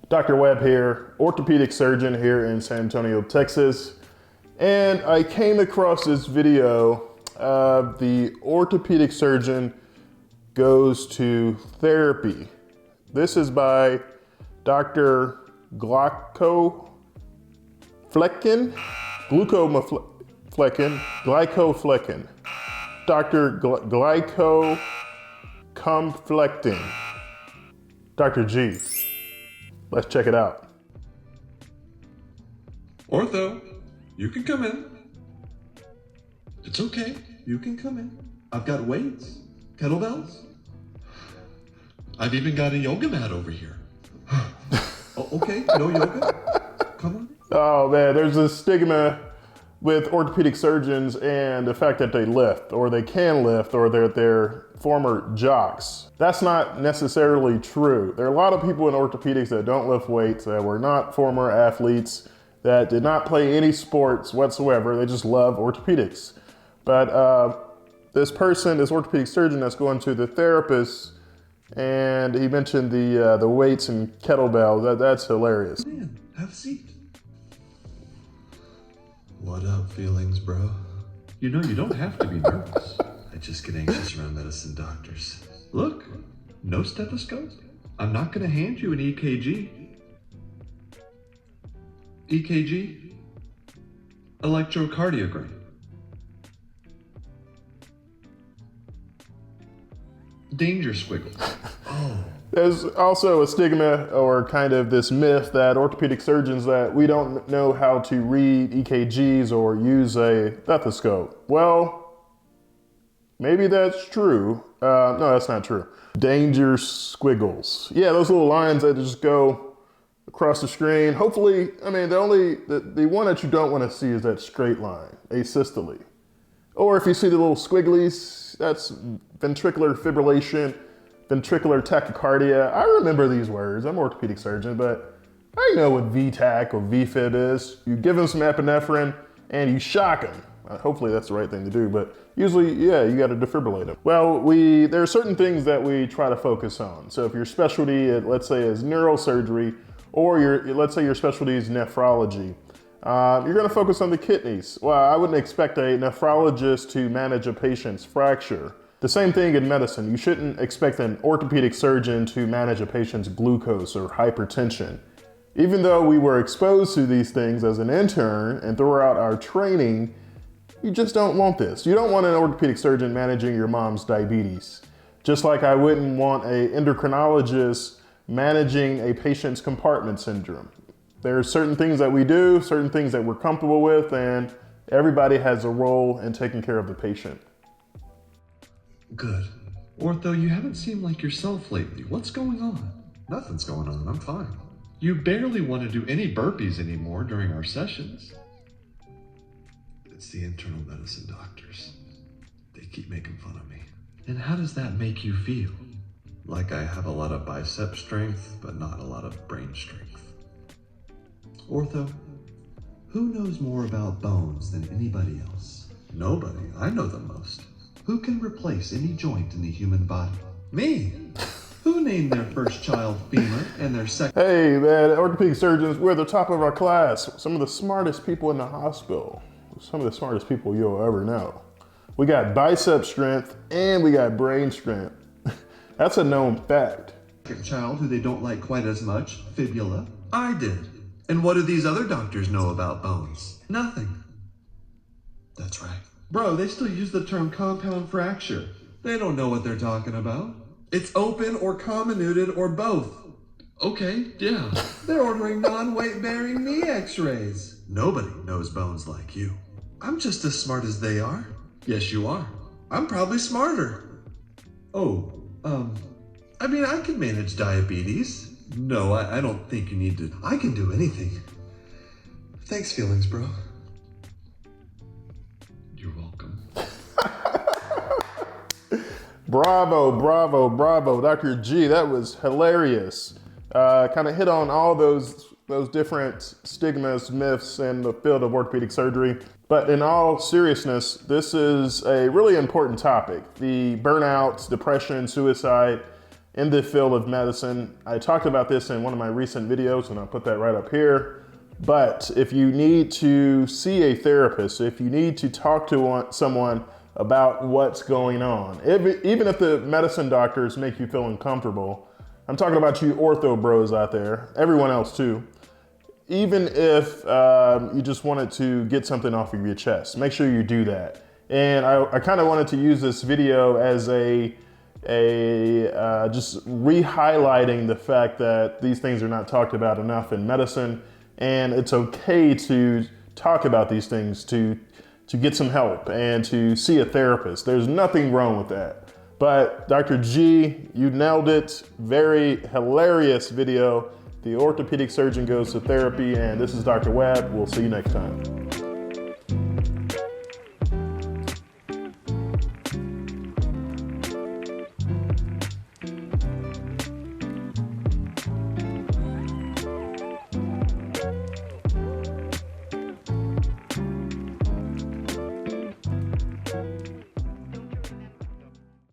Dr. Webb here, orthopedic surgeon here in San Antonio, Texas. And I came across this video of the orthopedic surgeon goes to therapy. This is by Dr. Glaucomflecken, Dr. Glaucomflecken, Dr. G. Let's check it out. Ortho, you can come in. It's okay, you can come in. I've got weights, kettlebells. I've even got a yoga mat over here. Oh, okay, no yoga? Come on. Oh man, there's a stigma with orthopedic surgeons and the fact that they lift, or they can lift, or they're former jocks. That's not necessarily true. There are a lot of people in orthopedics that don't lift weights, that were not former athletes, that did not play any sports whatsoever. They just love orthopedics. But this orthopedic surgeon that's going to the therapist, and he mentioned the weights and kettlebells. That's hilarious. Man, have a seat. What up, feelings, bro? You know, you don't have to be nervous. I just get anxious around medicine doctors. Look, no stethoscope. I'm not gonna hand you an EKG. EKG? Electrocardiogram. Danger squiggles. Oh. There's also a stigma, or kind of this myth, that orthopedic surgeons, that we don't know how to read EKGs or use a stethoscope. Well, maybe that's true. No, that's not true. Danger squiggles. Yeah, those little lines that just go across the screen. Hopefully, I mean, the one that you don't want to see is that straight line, asystole. Or if you see the little squigglies, that's ventricular fibrillation, ventricular tachycardia. I remember these words. I'm an orthopedic surgeon, but I know what VTAC or VFib is. You give them some epinephrine and you shock them. Hopefully that's the right thing to do, but usually, yeah, you got to defibrillate them. Well, there are certain things that we try to focus on. So if your specialty, let's say, is neurosurgery, or let's say your specialty is nephrology, you're going to focus on the kidneys. Well, I wouldn't expect a nephrologist to manage a patient's fracture. The same thing in medicine. You shouldn't expect an orthopedic surgeon to manage a patient's glucose or hypertension. Even though we were exposed to these things as an intern and throughout our training, you just don't want this. You don't want an orthopedic surgeon managing your mom's diabetes. Just like I wouldn't want an endocrinologist managing a patient's compartment syndrome. There are certain things that we do, certain things that we're comfortable with, and everybody has a role in taking care of the patient. Good. Ortho, you haven't seemed like yourself lately. What's going on? Nothing's going on. I'm fine. You barely want to do any burpees anymore during our sessions. It's the internal medicine doctors. They keep making fun of me. And how does that make you feel? Like I have a lot of bicep strength, but not a lot of brain strength. Ortho, who knows more about bones than anybody else? Nobody. I know the most. Who can replace any joint in the human body? Me! Who named their first child femur and their second? Hey man, orthopedic surgeons, we're the top of our class. Some of the smartest people in the hospital. Some of the smartest people you'll ever know. We got bicep strength and we got brain strength. That's a known fact. Second child who they don't like quite as much, fibula. I did. And what do these other doctors know about bones? Nothing. That's right. Bro, they still use the term compound fracture. They don't know what they're talking about. It's open or comminuted or both. Okay, yeah. They're ordering non-weight-bearing knee x-rays. Nobody knows bones like you. I'm just as smart as they are. Yes, you are. I'm probably smarter. Oh, I mean, I can manage diabetes. No, I don't think you need to. I can do anything. Thanks, feelings, bro. You're welcome. Bravo, bravo, bravo, Dr. G, that was hilarious. Kind of hit on all those different stigmas, myths in the field of orthopedic surgery. But in all seriousness, this is a really important topic. The burnout, depression, suicide, in the field of medicine. I talked about this in one of my recent videos, and I'll put that right up here. But if you need to see a therapist, if you need to talk to someone about what's going on, even if the medicine doctors make you feel uncomfortable, I'm talking about you ortho bros out there, everyone else too. Even if you just wanted to get something off of your chest, make sure you do that. And I kind of wanted to use this video as just re-highlighting the fact that these things are not talked about enough in medicine, and it's okay to talk about these things, to get some help and to see a therapist. There's nothing wrong with that. But Dr. G, you nailed it. Very hilarious video. The Orthopedic Surgeon Goes to Therapy, and this is Dr. Webb. We'll see you next time.